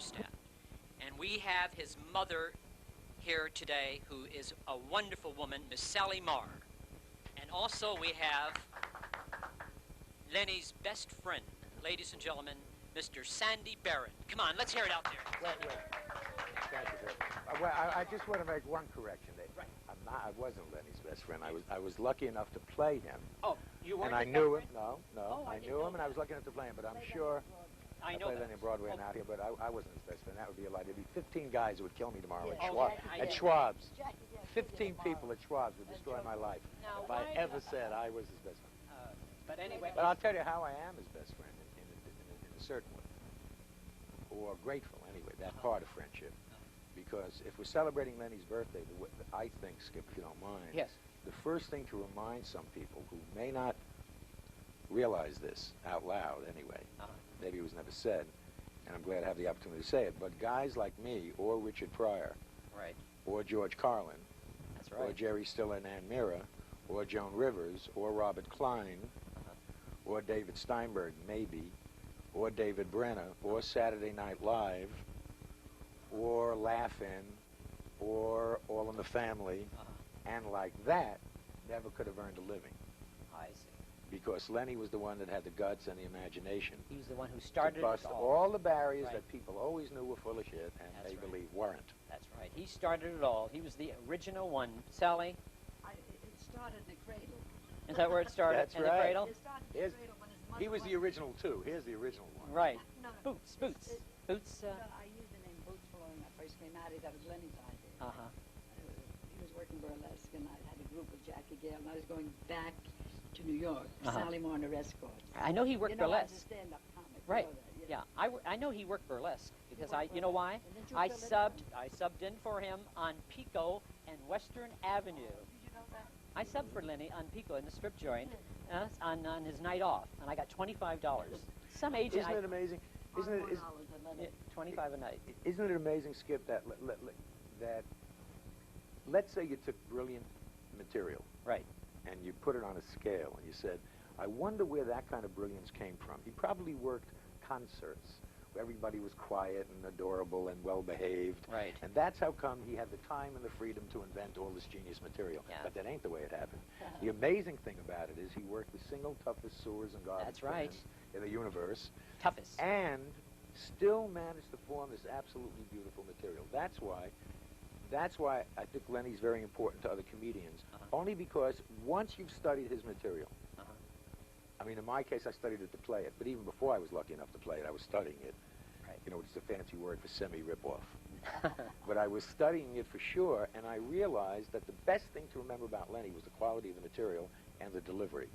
understand. And we have his mother here today, who is a wonderful woman, Miss Sally Marr. And also we have Lenny's best friend, ladies and gentlemen, Mr. Sandy Barrett. Come on, let's hear it out there. Wait. Thank you, sir. Well, I just want to make one correction. Right. I wasn't Lenny's best friend. I was lucky enough to play him. Oh, you weren't. And I his knew best him. friend? No. Oh, I knew him, and I was lucky enough to play him. But I'm sure I know played that. Lenny on Broadway and out here. But I wasn't his best friend. That would be a lie. There'd be 15 guys who would kill me tomorrow Yeah. at, Oh, Schwab, yeah, at yeah. Schwab's. Jackie, 15 people at Schwab's would destroy my life Now, if I why- ever said I was his best friend. But anyway. But I'll tell you how I am his best friend in a certain way. Or grateful, anyway, that part of friendship. Because if we're celebrating Lenny's birthday, I think, Skip, if you don't mind, Yes. the first thing to remind some people who may not realize this out loud anyway, maybe it was never said, and I'm glad I have the opportunity to say it, but guys like me, or Richard Pryor, Right. or George Carlin, That's or right. Jerry Stiller and Ann Mira, or Joan Rivers, or Robert Klein, or David Steinberg, maybe, or David Brenner, or Saturday Night Live, or Laugh-In, or All in the Family, and like that, never could have earned a living. I see. Because Lenny was the one that had the guts and the imagination He was the one who to started bust it all the barriers Right. that people always knew were full of shit and That's they right. believe weren't. That's right. He started it all. He was the original one. Sally, It started in the cradle. is that where it started? That's in right. the cradle? It started in the Here's- cradle when his mother He was the original too. Here's the original one. Right. No. Boots. Boots. Boots. No, I used the name Boots for when I first came out. That was Lenny's idea. Uh-huh. He was working burlesque, and I had a group with Jackie Gale, and I was going back to New York, Sally Moore and the Escorts. I know he worked You know, I was burlesque. a stand-up comic. you Right. know that, Yeah, I know he worked burlesque because worked you know why? And didn't you I fill it subbed in for him on Pico and Western Avenue. Did you know that? I subbed for Lenny on Pico in the strip joint on his night off, and I got $25. Some agent, Isn't it amazing? Isn't it? $4 a Lenny. 25 a night. Isn't it amazing, Skip, that that let's say you took brilliant material, Right. and you put it on a scale, and you said, I wonder where that kind of brilliance came from. He probably worked concerts where everybody was quiet and adorable and well-behaved. Right. And that's how come he had the time and the freedom to invent all this genius material. Yeah. But that ain't the way it happened. The amazing thing about it is he worked the single toughest sewers and garbage That's right. cans in the universe, Toughest. and still managed to form this absolutely beautiful material. That's why I think Lenny's very important to other comedians, only because once you've studied his material, I mean, in my case, I studied it to play it, but even before I was lucky enough to play it, I was studying it. Right. You know, it's a fancy word for semi-rip-off. But I was studying it for sure, and I realized that the best thing to remember about Lenny was the quality of the material and the delivery.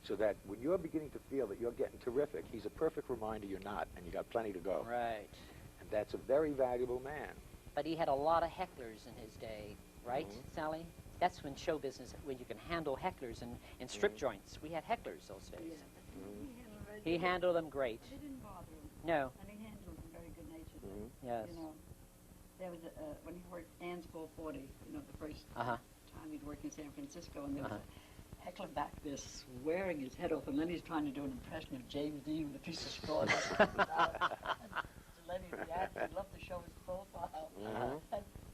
So that when you're beginning to feel that you're getting terrific, he's a perfect reminder you're not, and you got plenty to go. Right. And that's a very valuable man. But he had a lot of hecklers in his day, right, Sally? That's when show business, when you can handle hecklers in strip joints. We had hecklers those days. Yeah, but He handled them great. They didn't bother him. No. And he handled them very good-naturedly. Yes. You know, there was when he worked Ann's 440, you know, the first Uh-huh. time he'd worked in San Francisco, and there was a heckler back there swearing his head off, and Lenny's trying to do an impression of James Dean with a piece of straw. Lenny's reaction, he loved to show his profile.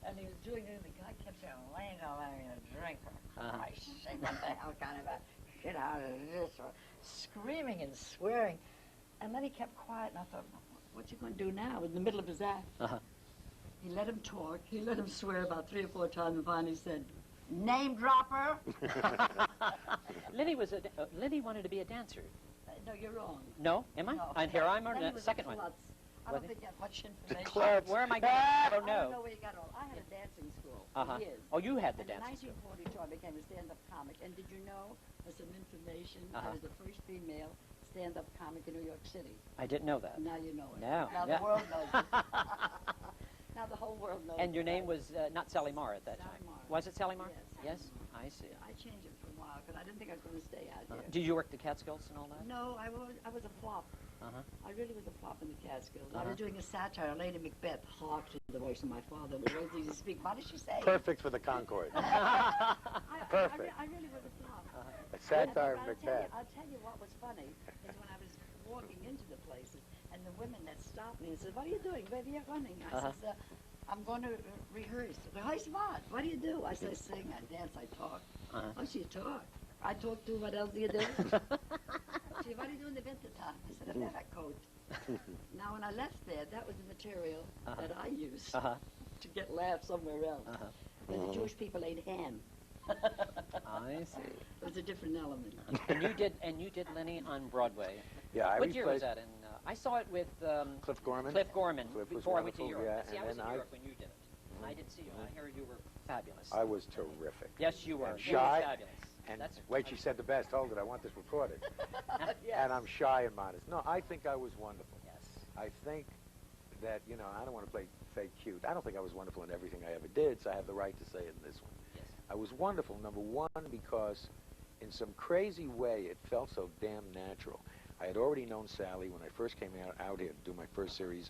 And he was doing it, and the guy kept saying, Lenny's not letting a drinker. I say, what the hell kind of a shit out of this? Or screaming and swearing. And then he kept quiet, and I thought, what's he going to do now in the middle of his act? He let him talk. He let him swear about 3 or 4 times, and finally said, name dropper. Lenny wanted to be a dancer. No, you're wrong. No? Am I? No. And here I'm on Lenny the was second a one. klutz. I don't think you have much information. klutz. Where am I going? I don't I don't know know. where you got all. I had a dancing school Uh-huh. for years. Oh, you had the And dancing school. in 1942, I became a stand-up comic. And did you know, for some information, I was the first female stand-up comic in New York City. I didn't know that. Now you know it. No, Now yeah. the world knows it. Now the whole world knows And your it. name was not Sally Marr at that Sally time. Marr. Was it Sally Marr? Yes, Yes? I see. I changed it for a while because I didn't think I was going to stay out here. Did you work the Catskills and all that? No, I was a flop. I really was a flop in the Catskills. I was doing a satire, Lady Macbeth, hark to the voice of my father, the words easy to speak. What did she say? Perfect for the Concord. Perfect. I really was a flop. A satire of But Macbeth. I'll tell you what was funny is when I was walking into the places, And the women that stopped me and said, "What are you doing? Where are you running?" I said, "I'm going to rehearse." "Rehearse what? What do you do?" I said, "Sing, I dance, I talk." "Oh, so you talk?" "I talk too. What else do you do?" She said, "What do you do in the wintertime?" I said, "A leather coat." Now, when I left there, that was the material that I used to get laughs somewhere else. But the Jewish people ate ham. I see. It was a different element. And you did Lenny on Broadway. Yeah, I What year was replaced that? I saw it with Cliff Gorman. Cliff Gorman Cliff was before I went to wonderful, Europe. yeah, See, I and was in then Europe when you did it. I did see you. I heard you were fabulous. I was terrific. Yes, you were. And You were shy. fabulous. And That's, wait, she said the best. Hold it, I want this recorded. Yes. And I'm shy and modest. No, I think I was wonderful. yes. I think that, you know, I don't want to play fake cute. I don't think I was wonderful in everything I ever did, so I have the right to say it in this one. Yes. I was wonderful, number one, because in some crazy way it felt so damn natural. I had already known Sally when I first came out here to do my first series,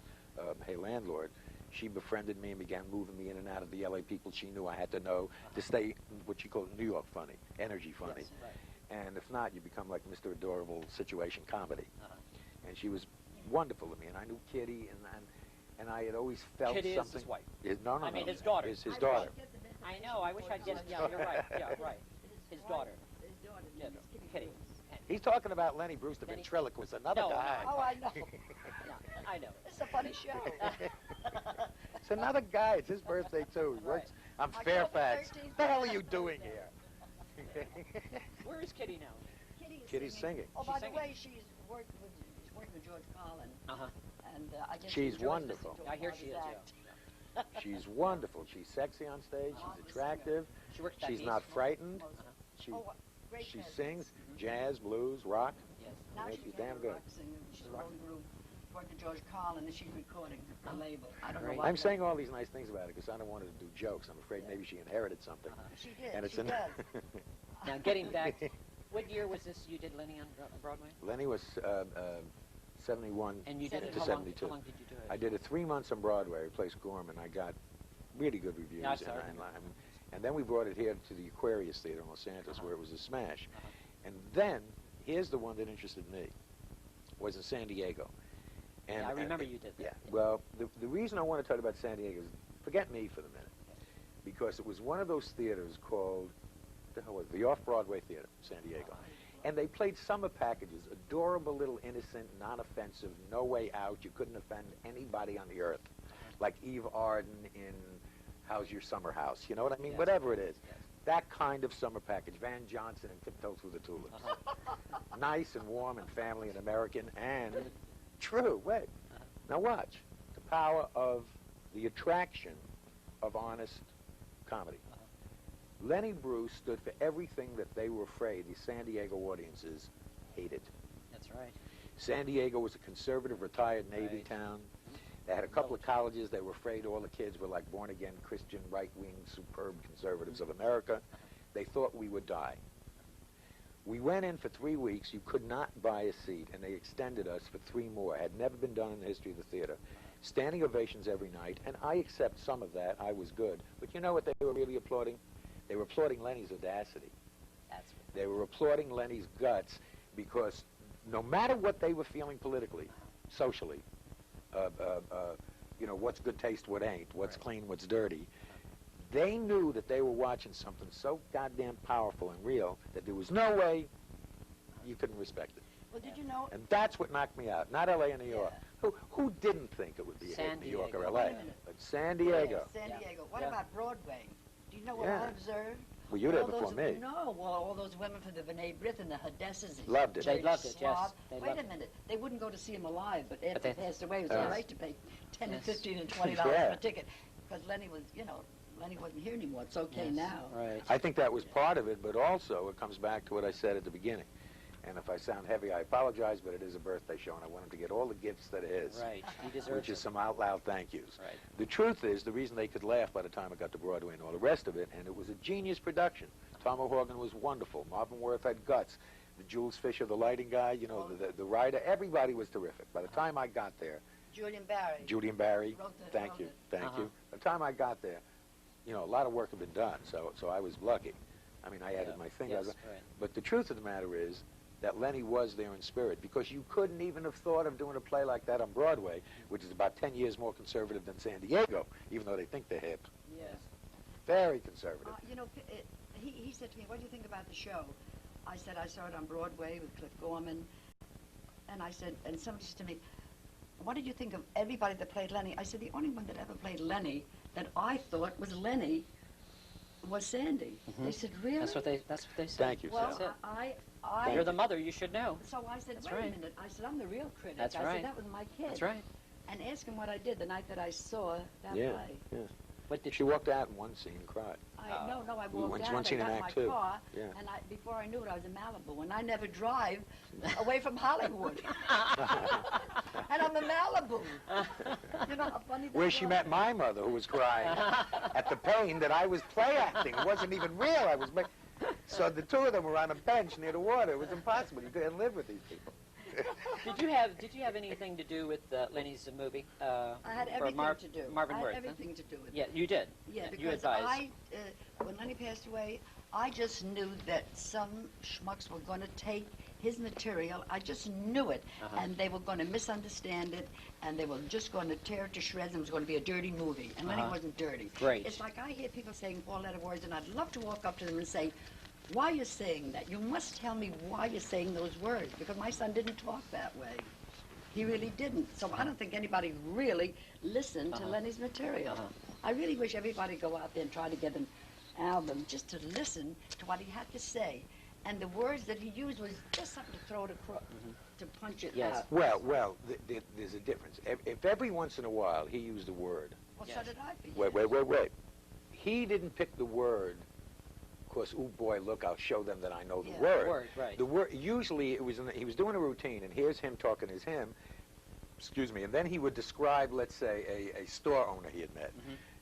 Hey Landlord. She befriended me and began moving me in and out of the LA people she knew I had to know to stay what she called New York funny, energy funny. Yes, right. And if not, you become like Mr. Adorable situation comedy. And she was wonderful to me, and I knew Kitty, and I had always felt Kitty something. is his wife. No, I mean, his daughter. His daughter. I know. I wish I'd get it. Yeah, you're right. Yeah, right. His daughter. His daughter, Yeah, name is Kitty. He's talking about Lenny Bruce, the Lenny- ventriloquist, another No, guy. Oh, I know. Yeah, I know. It's a funny show. It's another guy. It's his birthday, too. He works on October Fairfax. 13th. What the hell are you doing here? Where is Kitty now? Kitty's singing. Oh, She's by singing. the way, she's working with George Carlin, and I guess She's enjoys wonderful. listening to I hear him she is. on his Yeah. act. She's wonderful. She's sexy on stage. She's attractive. She works back She's east. not frightened. She Oh, great she presence. sings jazz, blues, rock. Yes. Now Yeah, she's she's got damn a good. rock singer. She's a road group. Worked with George Carlin, and she's recording her label. I don't know Great. what. I'm saying all these nice things about her because I don't want her to do jokes. I'm afraid maybe she inherited something. She did. And it's she an does. Now, getting back, what year was this you did Lenny on Broadway? Lenny was 71 And you did it, to how long 72. did you do it? I did it 3 months on Broadway. I replaced Gorman. I got really good reviews. Yeah, I saw it. And then we brought it here to the Aquarius Theater in Los Angeles, where it was a smash. And then, here's the one that interested me, was in San Diego. And Yeah, I remember you did that. Yeah. Well, the reason I want to talk about San Diego is, forget me for the minute, because it was one of those theaters called, the hell was it? The Off-Broadway Theater, San Diego. And they played summer packages, adorable little innocent, non-offensive, no way out. You couldn't offend anybody on the earth. Like Eve Arden in How's Your Summer House? You know what I mean? Yes. Whatever it is. Yes. That kind of summer package. Van Johnson and Tiptoe Through the Tulips. Nice and warm and family and American and true. Wait. Now watch. The power of the attraction of honest comedy. Lenny Bruce stood for everything that they were afraid the San Diego audiences hated. That's right. San Diego was a conservative, retired Navy Right. town. They had a couple of colleges. They were afraid all the kids were like born-again Christian, right-wing, superb conservatives of America. They thought we would die. We went in for 3 weeks. You could not buy a seat, and they extended us for 3 more. Had never been done in the history of the theater. Standing ovations every night, and I accept some of that. I was good. But you know what they were really applauding? They were applauding Lenny's audacity. That's what. They were applauding Lenny's guts because no matter what they were feeling politically, socially, you know, what's good taste, what ain't, what's clean, what's dirty, they knew that they were watching something so goddamn powerful and real that there was no way you couldn't respect it. Well, did you know? And that's what knocked me out, not L.A. and New York. Who didn't think it would be a hit San in New York or Diego. L.A.? Wait a minute. But San Diego. San Yeah. Diego. What Yeah. about Broadway? Do you know what Yeah. I observed? Well, you did All before those, me. No, well, all those women from the B'nai B'rith and the Hadessas. Loved it. They Jay loved it, yes. Schwab. They Wait loved a it. minute. They wouldn't go to see him alive, but after they- he passed away, it was Yes. all right to pay $10 and Yes. $15 and $20 Yeah. for a ticket. Because Lenny was, you know, Lenny wasn't here anymore. It's okay Yes. now. Right. I think that was part of it, but also it comes back to what I said at the beginning. And if I sound heavy, I apologize, but it is a birthday show, and I want him to get all the gifts that it is. Right. He deserves Which it. is some out loud thank yous. Right. The truth is, the reason they could laugh by the time it got to Broadway and all the rest of it, and it was a genius production. Tom O'Hagan was wonderful. Marvin Worth had guts. The Jules Fisher, the lighting guy, you know, the writer, everybody was terrific. By the time I got there, Julian Barry. Julian Barry, Wrote the- thank wrote you, it. thank you. By the time I got there, you know, a lot of work had been done, so I was lucky. I mean, I added my thing. Yes, right. But the truth of the matter is, that Lenny was there in spirit, because you couldn't even have thought of doing a play like that on Broadway, which is about 10 years more conservative than San Diego, even though they think they're hip. Yes. Very conservative. You know, he said to me, what do you think about the show? I said, I saw it on Broadway with Cliff Gorman. And I said, and somebody said to me, what did you think of everybody that played Lenny? I said, the only one that ever played Lenny that I thought was Lenny was Sandy. They said, really? That's what they said. Thank you, Well, Sal. You're the mother. You should know. So I said, That's wait right. a minute. I said, I'm the real critic. That's I right. said, that was my kid. That's right. And ask him what I did the night that I saw that Yeah, play. yeah. What did She walked out in one scene and cried. No, I One- walked out, one I scene in got Act my Two. car, Yeah. and before I knew it, I was in Malibu, and I never drive away from Hollywood. And I'm in Malibu. You know how funny that Where she was? met my mother, who was crying at the pain that I was play acting. It wasn't even real. So the two of them were on a bench near the water. It was impossible. You couldn't live with these people. Did you have anything to do with Lenny's movie? I had for everything to do. Marvin I had Worth, huh? everything to do with it. Yeah, you did. Yeah, you because advised. when Lenny passed away, I just knew that some schmucks were going to take his material. I just knew it. And they were going to misunderstand it, and they were just going to tear it to shreds, and it was going to be a dirty movie. And Lenny wasn't dirty. Great. It's like I hear people saying four-letter words, and I'd love to walk up to them and say, why are you saying that? You must tell me why you're saying those words, because my son didn't talk that way. He really didn't. So I don't think anybody really listened to Lenny's material. I really wish everybody go out there and try to get an album just to listen to what he had to say. And the words that he used was just something to throw it across, to punch it Yes. out. Well, there's a difference. If every once in a while he used a word. Well, Yes. so did I. For Wait. He didn't pick the word because, oh boy, look, I'll show them that I know the Yeah. word. Word, right. The word, usually it was he was doing a routine, and here's him talking his hymn, and then he would describe, let's say, a store owner he had met.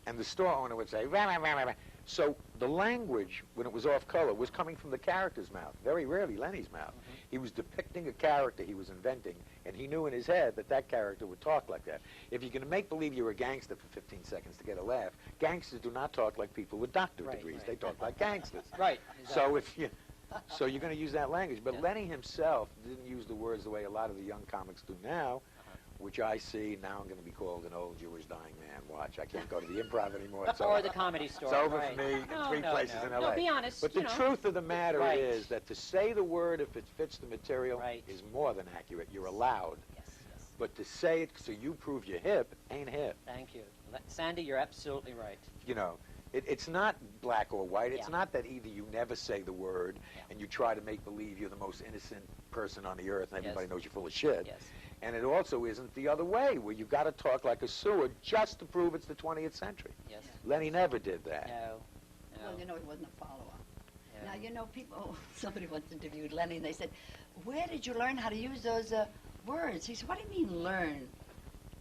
And the store owner would say, rah, rah, rah, rah, rah. So the language, when it was off color, was coming from the character's mouth, very rarely Lenny's mouth. He was depicting a character he was inventing, and he knew in his head that that character would talk like that. If you're going to make believe you're a gangster for 15 seconds to get a laugh, gangsters do not talk like people with doctorate Right, degrees. right. They talk like gangsters. Right. So so you're going to use that language. But Yeah. Lenny himself didn't use the words the way a lot of the young comics do now, which I see now. I'm going to be called an old Jewish dying man. Watch, I can't go to the Improv anymore. It's Or over. the Comedy Store. It's over right. for me in No, three no, places no. in L.A. No, be honest. But you the know. truth of the matter Right. is that to say the word if it fits the material Right. is more than accurate. You're allowed. Yes, yes. But to say it so you prove you're hip ain't hip. Thank you. Sandy, you're absolutely right. You know, it's not black or white. It's Yeah. not that either you never say the word and you try to make believe you're the most innocent person on the earth and everybody Yes. knows you're full of shit. Yes. And it also isn't the other way, where you've got to talk like a sewer just to prove it's the 20th century. Yes. Lenny never did that. No. No. Well, you know, he wasn't a follower. Yeah. Now, you know, people, somebody once interviewed Lenny, and they said, where did you learn how to use those words? He said, what do you mean learn?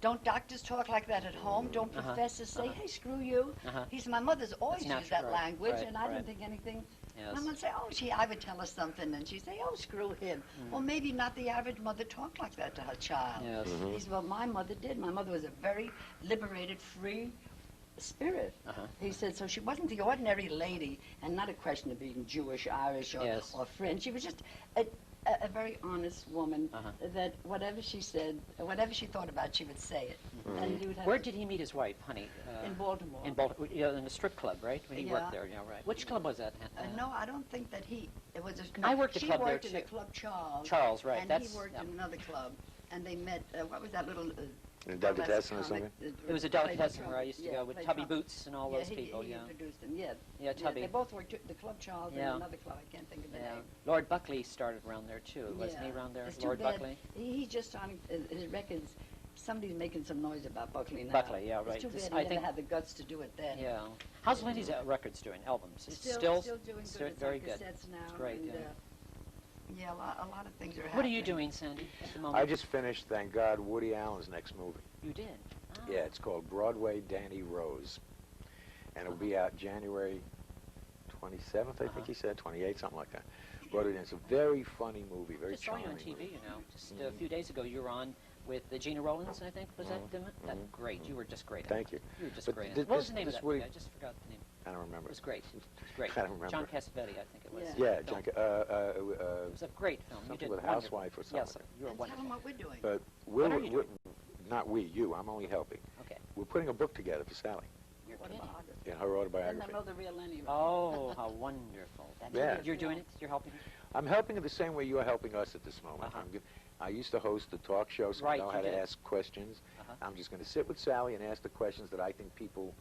Don't doctors talk like that at home? Don't professors say, hey, screw you? He said, my mother's always That's used that natural, right, language, right, and I right. didn't think anything. Yes. And I'm going to say, I would tell her something, and she'd say, oh, screw him. Well, maybe not the average mother talked like that to her child. Yes. He said, well, my mother did. My mother was a very liberated, free spirit. He said, so she wasn't the ordinary lady, and not a question of being Jewish, Irish, or, Yes. or French. She was just a very honest woman that whatever she said, whatever she thought about, she would say it. And you would have Where to- did he meet his wife, honey? In Baltimore. In Baltimore, in a strip club, right? When he Yeah. worked there, yeah, right. Which club was that? No, I don't think that it was a... I worked a she club there, worked in the too. Club Charles. Charles, right, And that's- he worked yeah. in another club. And they met, what was that little... Delicatessen or comic something? that It was a played delicatessen trumpet? where I used to Yeah, go with played Tubby trumpet. Boots and all those people, he yeah. introduced them, yeah. Yeah, Tubby. They both worked at the Club Charles Yeah. and another club. I can't think of the Yeah. name. Lord Buckley started around there, too. Wasn't he Yeah. around there? It's too Lord bad. Buckley? He's just on his records. Somebody's making some noise about Buckley now. Buckley, yeah, right. It's too This- bad I he think- never had the guts to do it then. Yeah. How's Lenny's records doing? Albums? It's Still doing good. still It's very on good. cassettes now. It's great, and, yeah. yeah, a lot of things are happening. What are you doing, Sandy, at the moment? I just finished, thank God, Woody Allen's next movie. You did? Oh. Yeah, it's called Broadway Danny Rose. And it'll be out January 27th, I think he said, 28th, something like that. Broadway Danny. It's a very funny movie, very I just saw you charming on TV, movie. you know. Just a few days ago, you were on with Gina Rollins, I think, was that great? You were just great. Thank you. You were just But great. this- What was the this- name of this that Woody- movie? I just forgot the name. I don't remember. It was great. It was great. I don't remember. John Cassavetes, I think it was. Yeah. Yeah, Film. John, It was a great film. You something did with a wonderful. housewife or Yes, something. you were And tell wonderful. them what we're doing. But What are you doing? not we, you. I'm only helping. Okay. We're putting a book together for Sally You're What kidding. about August? in her Then autobiography. they know the real Lenny. Oh, how wonderful. Yeah. You're doing it? You're helping it? I'm helping her the same way you're helping us at this moment. Uh-huh. I used to host a talk show, so Right, I know you how to did. ask questions. Uh-huh. I'm just going to sit with Sally and ask the questions that I think people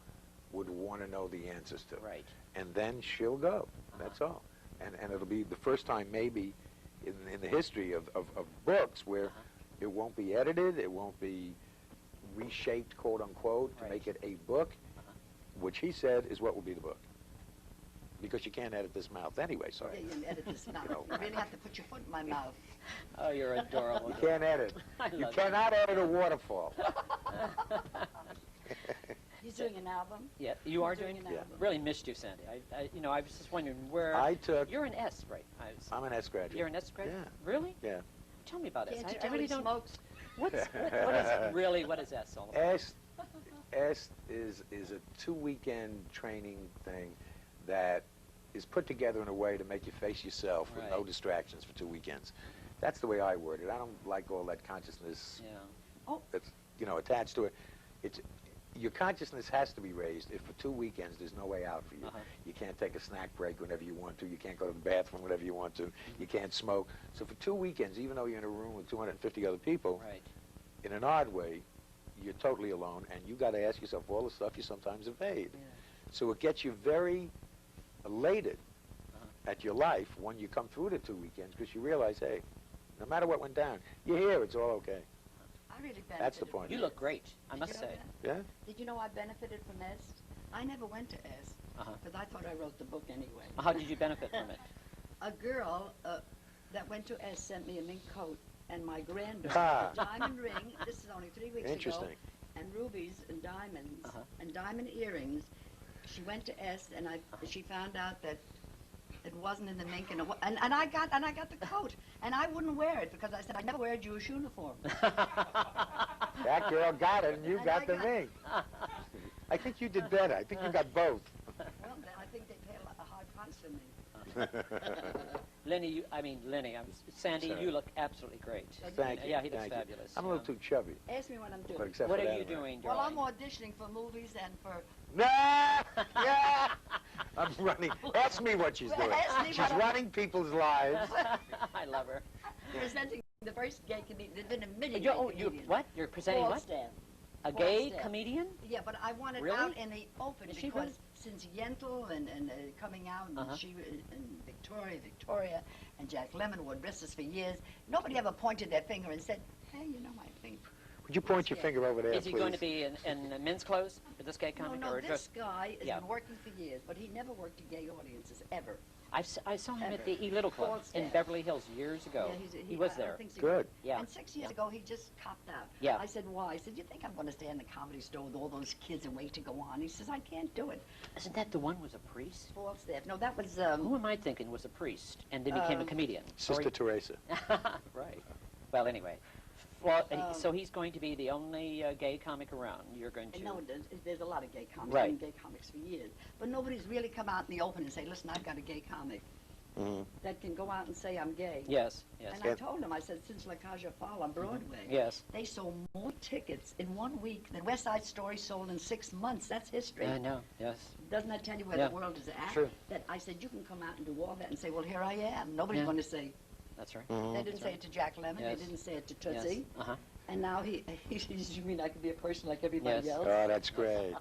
would want to know the answers to. Right. And then she'll go. That's all. And it'll be the first time maybe in the history of books where it won't be edited, it won't be reshaped, quote unquote, to Right. make it a book, which he said is what will be the book. Because you can't edit this mouth anyway, so Yeah, you can edit this mouth. know. You really have to put your foot in my mouth. Oh, you're adorable. you can't edit. I You love cannot edit a waterfall. He's doing an album. Yeah, you are He's doing an it? album. Really missed you, Sandy. I was just wondering where... I took. You're an S, right? I'm an S graduate. You're an S graduate? Yeah. Really? Yeah. Tell me about S. Can't you I tell really he don't... smokes? What is what is S all about? S is a 2-weekend training thing that is put together in a way to make you face yourself with no Right. distractions for 2 weekends. That's the way I word it. I don't like all that consciousness Yeah. that's attached to it. It's your consciousness has to be raised if for 2 weekends there's no way out for you. Uh-huh. You can't take a snack break whenever you want to. You can't go to the bathroom whenever you want to. You can't smoke. So for 2 weekends, even though you're in a room with 250 other people, Right. in an odd way, you're totally alone, and you got to ask yourself all the stuff you sometimes evade. Yeah. So it gets you very elated Uh-huh. at your life when you come through the 2 weekends because you realize, hey, no matter what went down, you're here, it's all okay. I really benefited. That's the point. You look great, I Did must you know say. that? Yeah? Did you know I benefited from S? I never went to S Uh-huh. because I thought I wrote the book anyway. How did you benefit from it? A girl that went to S sent me a mink coat and my granddaughter Ah. a diamond ring. This is only 3 weeks Interesting. ago. And rubies and diamonds Uh-huh. and diamond earrings. She went to S and she found out that it wasn't in the mink and I got the coat and I wouldn't wear it because I said I never wear a Jewish uniform. That girl got it, and you And got I the got- ring. I think you did better. I think you got both. Well, then I think they pay a high price for me. Lenny, Sandy, Sorry. you look absolutely great. Thank you. Yeah, he looks Thank you. fabulous. I'm a little too chubby. Ask me what I'm But doing. except What for are that, you doing, Well, I'm darling? auditioning for movies and for Nah! Yeah! I'm running. Ask me what she's doing. Ask me She's what I'm- running people's lives. I love her. presenting the first gay comedian. There's been a million You, gay oh, you comedians. what? You're presenting what? Falstaff. A gay Falstaff. comedian? Yeah, but I want it Really? out in the open Is she because really? since Yentl and coming out and Uh-huh. she and Victoria and Jack Lemmon were dresses for years, nobody ever pointed their finger and said, hey, you know, I think. Would you point your finger over there, Is he please? going to be in men's clothes for this gay comic? No, or this just, guy has yeah. been working for years, but he never worked to gay audiences, ever. I saw him at Ever. the E Little Club in Falstaff. Beverly Hills years ago. Yeah, he was I there. think so. Good. Yeah. And 6 years ago, he just copped out. Yeah. I said, why? I said, you think I'm going to stay in the comedy store with all those kids and wait to go on? He says, I can't do it. Isn't that the one was a priest? Falstaff. No, that was, Who am I thinking was a priest and then became a comedian? Sister Teresa. Right. Well, anyway. Well, Um, so he's going to be the only gay comic around. You're going to... no, there's a lot of gay comics. Right. I've been gay comics for years. But nobody's really come out in the open and say, listen, I've got a gay comic Mhm. that can go out and say I'm gay. Yes, yes. And I told him, I said, since La Cage aux Folles on Broadway, Yes. they sold more tickets in 1 week than West Side Story sold in 6 months. That's history. I know, yes. Doesn't that tell you where Yeah. the world is at? True. That I said, you can come out and do all that and say, well, here I am. Nobody's Yeah. going to say, That's right. they didn't say it to Jack Lemmon, Yes. they didn't say it to Yes. Tootsie. Uh-huh. And now he says, you mean I could be a person like everybody Yes. else? Oh, that's great.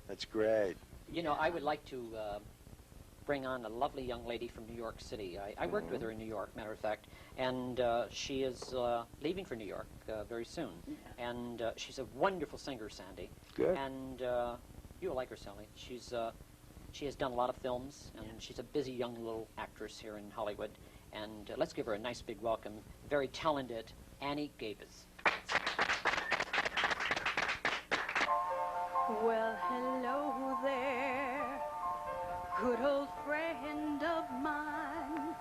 That's great. You know, I would like to bring on a lovely young lady from New York City. I worked with her in New York, matter of fact, and she is leaving for New York very soon. Yeah. And she's a wonderful singer, Sandy. Good. And you'll like her, Sally. She has done a lot of films, and she's a busy young little actress here in Hollywood. And let's give her a nice big welcome. Very talented Annie Gaybis. Well, hello there, good old friend of mine.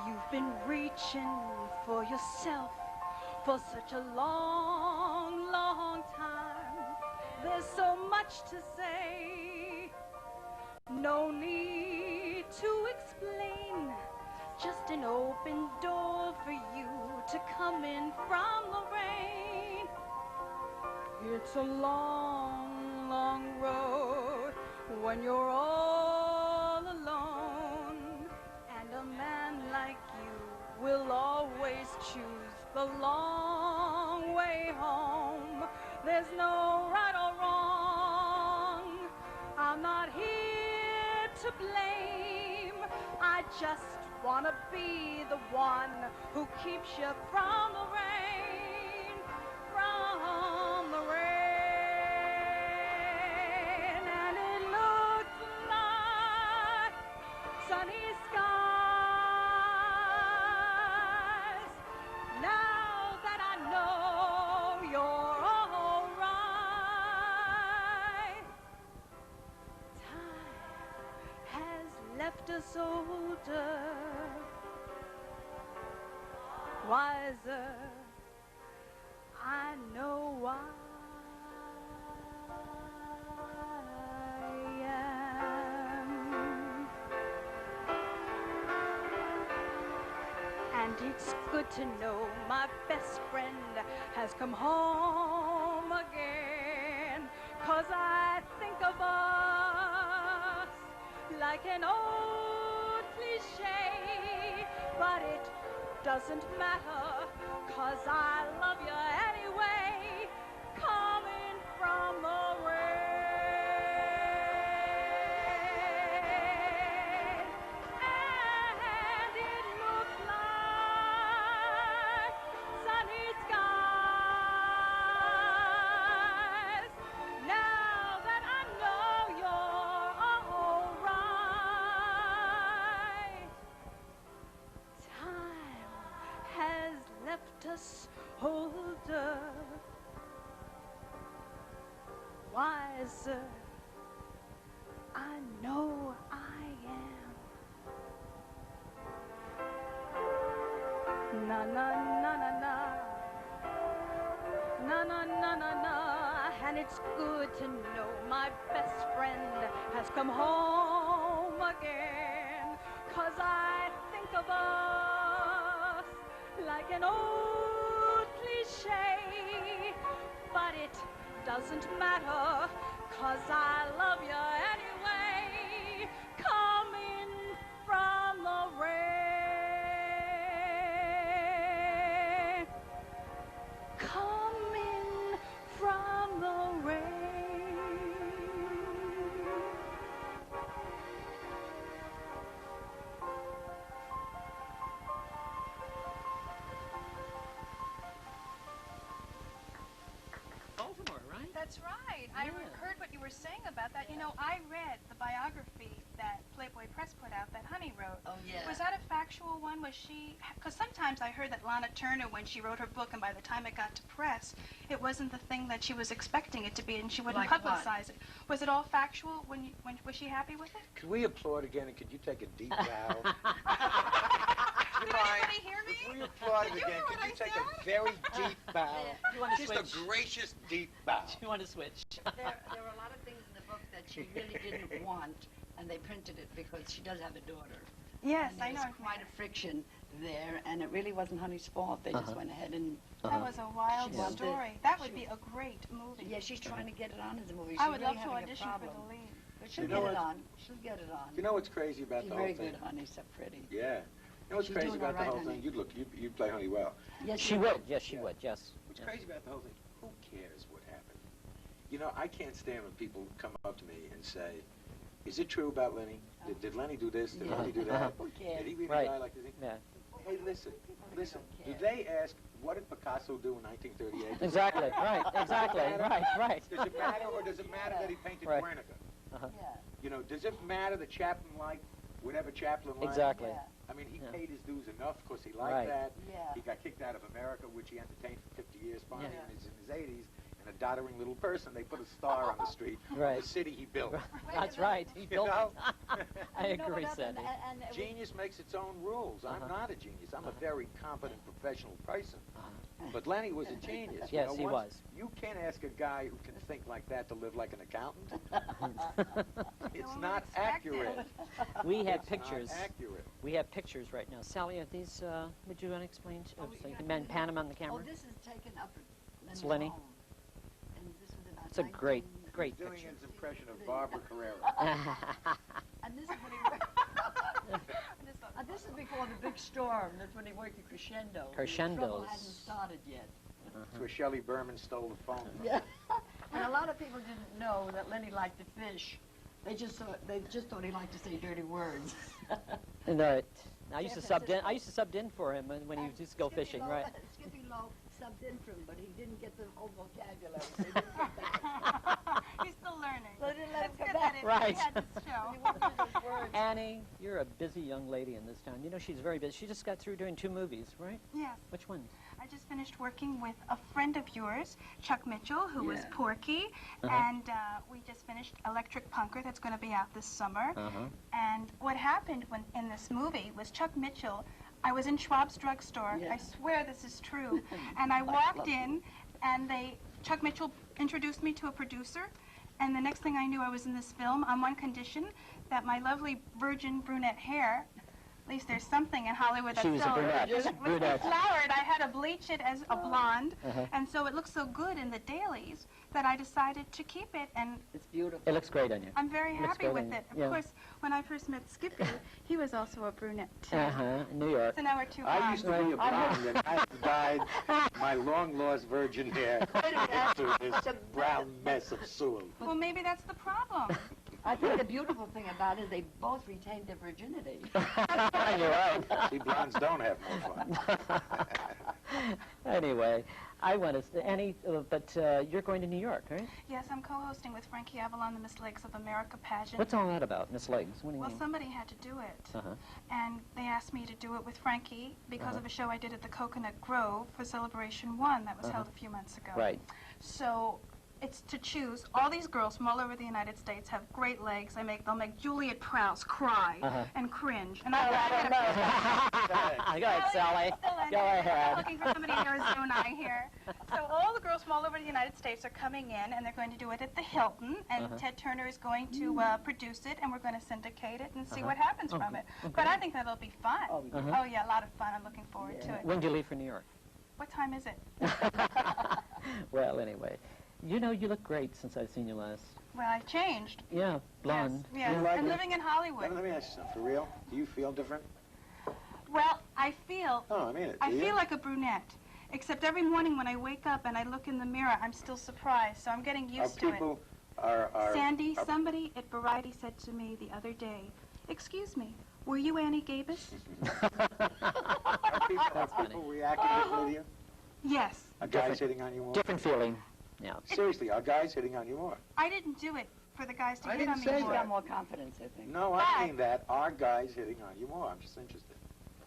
You've been reaching for yourself for such a long, long time. There's so much to say, no need to explain, just an open door for you to come in from the rain. It's a long, long road when you're all alone, and a man like you will always choose the long way home. There's no right or wrong, I'm not here to blame. I just want to be the one who keeps you from the rain, from the rain. And it looks like sunny skies now that I know you're all right. Time has left us older, wiser, I know why I am. And it's good to know my best friend has come home again, 'cause I think of us like an old cliche, but it doesn't matter, 'cause I love you anyway, coming from the rain. And it looks like sunny skies now that I know you're all right. Time has left us older, wiser, I know I am. Na na na na na, na na na na na. And it's good to know my best friend has come home again, 'cause I think of us like an old cliche, but it doesn't matter, 'cause I love you anyway, coming from the rain, coming from the rain. Baltimore, right? That's right. I Yeah. heard what you were saying about that. You know, I read the biography that Playboy Press put out that Honey wrote. Oh, yeah. Was that a factual one? Was she... Because sometimes I heard that Lana Turner, when she wrote her book, and by the time it got to press, it wasn't the thing that she was expecting it to be, and she wouldn't Like what? publicize it. Was it all factual? When was she happy with it? Could we applaud again, and could you take a deep bow? Did anybody hear me? If we applaud Did you again, hear could what you I take said? a very deep bow? You want to Just switch? a gracious deep bow. You want to switch? There were a lot of things in the book that she really didn't want, and they printed it because she does have a daughter. Yes, And I there know. was quite a friction there, and it really wasn't Honey's fault. They just went ahead and... That was a wild She wanted- story. That would she- be a great movie. Yeah, she's trying to get it on as a movie. I She's would really love to having a audition for problem. the lead. But she'll You know get it what? on. She'll get it on. You know what's crazy about She's the whole very thing? good, Honey. So pretty. Yeah. You know what's She's crazy doing about all the right, whole honey. thing? You'd play Honey well. Yes, She you would. Yes, she would. Yes. What's Yes. crazy about the whole thing? Who cares what happened? You know, I can't stand when people come up to me and say, "Is it true about Lenny? Did Lenny do this? Did Yeah. Lenny do that? Who cares? Did he really Right. die like this?" Yeah. Hey, listen. Do care. they ask, what did Picasso do in 1938? Exactly. Right. Exactly. Right. Right. Does it matter, or does it matter that he painted Right. Guernica? Yeah. You know, does it matter that Chaplin liked whatever Chaplin liked? Exactly. Yeah. I mean, he Yeah. paid his dues enough because he liked Right. that. Yeah. He got kicked out of America, which he entertained for 50 years, finally Yeah. in his 80s, and a doddering little person. They put a star on the street Right. of the city he built. That's right. He built know? it. I You know what agree, happened? Sandy. And it was- Genius makes its own rules. I'm not a genius. I'm a very competent professional person. But Lenny was a genius. You Yes, know, he once- was. You can't ask a guy who can think like that to live like an accountant. It's one not would expect it. accurate. We have It's pictures. Not accurate. We have pictures right now. Sally, are these, would you want to explain? So you yeah. can pan them on the Oh, camera. this is taken up at It's Lenny. home. And this was about It's a great, 19 great Doing picture. his impression of Barbara Carrera. And this is when he this is before the big storm. That's when he worked at Crescendo. The trouble Crescendos. hadn't started yet. That's where Shelley Berman stole the phone. Yeah. And a lot of people didn't know that Lenny liked to fish. They just thought he liked to say dirty words. And, I used to sub in for him when he used to go Skippy fishing, Lowe- right? Skippy Lowe subbed in for him, but he didn't get the whole vocabulary. So he didn't get that. He's still learning. So they didn't let him Let's come get back. that in. Right. We had this show. He wouldn't use those words. Annie, you're a busy young lady in this town. You know, she's very busy. She just got through doing 2 movies, right? Yes. Which ones? I just finished working with a friend of yours, Chuck Mitchell, who was Yeah. Porky, and we just finished Electric Punker, that's going to be out this summer. And what happened when in this movie was Chuck Mitchell. I was in Schwab's drugstore. Yeah. I swear this is true. And I walked in, and Chuck Mitchell introduced me to a producer. And the next thing I knew, I was in this film on one condition, that my lovely virgin brunette hair, at least there's something in Hollywood that's She was a so brunette. was Brunette. flowered. I had to bleach it as a blonde, and so it looked so good in the dailies that I decided to keep it, and It's beautiful. It looks great on you. I'm very Looks happy good with on it. you. Of Yeah. course, when I first met Skippy, he was also a brunette too. In New York. So now we're two I used to be a blondes. blonde, and I dyed my long-lost virgin hair into this brown mess of sewer. Well, maybe that's the problem. I think the beautiful thing about it is they both retained their virginity. You're right. See, blondes don't have more fun. Anyway, I want to, Annie, but you're going to New York, right? Yes, I'm co-hosting with Frankie Avalon the Miss Legs of America pageant. What's all that about, Miss Legs? What do you Well, mean? somebody had to do it. Uh-huh. And they asked me to do it with Frankie because of a show I did at the Coconut Grove for Celebration 1 that was held a few months ago. Right. So it's to choose. All these girls from all over the United States have great legs. They'll make Juliet Prowse cry and cringe. And I Go ahead, Sally. Go I'm ahead. looking for somebody in Arizona here. So all the girls from all over the United States are coming in, and they're going to do it at the Hilton. And Ted Turner is going to produce it, and we're going to syndicate it and see what happens from it. But I think that'll be fun. Oh yeah, a lot of fun. I'm looking forward to it. When do you leave for New York? What time is it? Well, anyway, you know, you look great since I've seen you last. Well, I changed. Yeah, blonde. Yes, yes. You like I'm it? living in Hollywood. Let me ask you something. For real? Do you feel different? Well, I feel Oh, I mean it. I do you? feel like a brunette. Except every morning when I wake up and I look in the mirror, I'm still surprised. So I'm getting used to it. People are Sandy, somebody at Variety said to me the other day, "Excuse me, were you Annie Gaybis?" are people reacting with you? Yes. Are guys hitting on you more? Different feeling. Yeah. Seriously, are guys hitting on you more? I didn't do it for the guys to I hit on didn't me say He's more. that. got more confidence, I think. No, I mean that. Are guys hitting on you more? I'm just interested.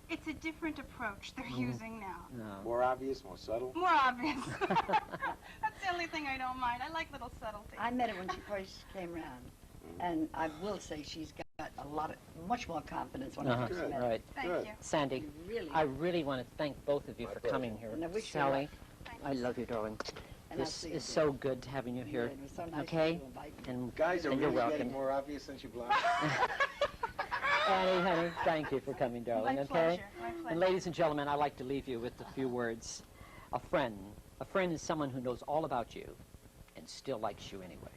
It's a different approach they're using now. No. More obvious, more subtle? More obvious. That's the only thing I don't mind. I like little subtleties. I met her when she first came around, and I will say she's got much more confidence when I first met her. Right. Thank Good. you. Sandy, Really. I really want to thank both of you for coming here. And I wish you Sally, Thank I love you, darling. And I'll This see you is again. so good having you Yeah, here. it was so nice Okay? of you to invite me. And Guys are and you're really welcome. getting more obvious since you blonde. Annie, honey, thank you for coming, darling, My okay? pleasure. My pleasure. And ladies and gentlemen, I'd like to leave you with a few words. A friend. A friend is someone who knows all about you and still likes you anyway.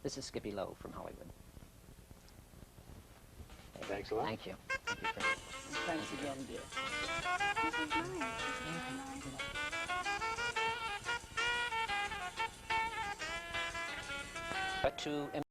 This is Skippy Lowe from Hollywood. Thanks a lot. Thank you. Thank you, friend. Thanks again, dear. This is nice. This is very nice. But to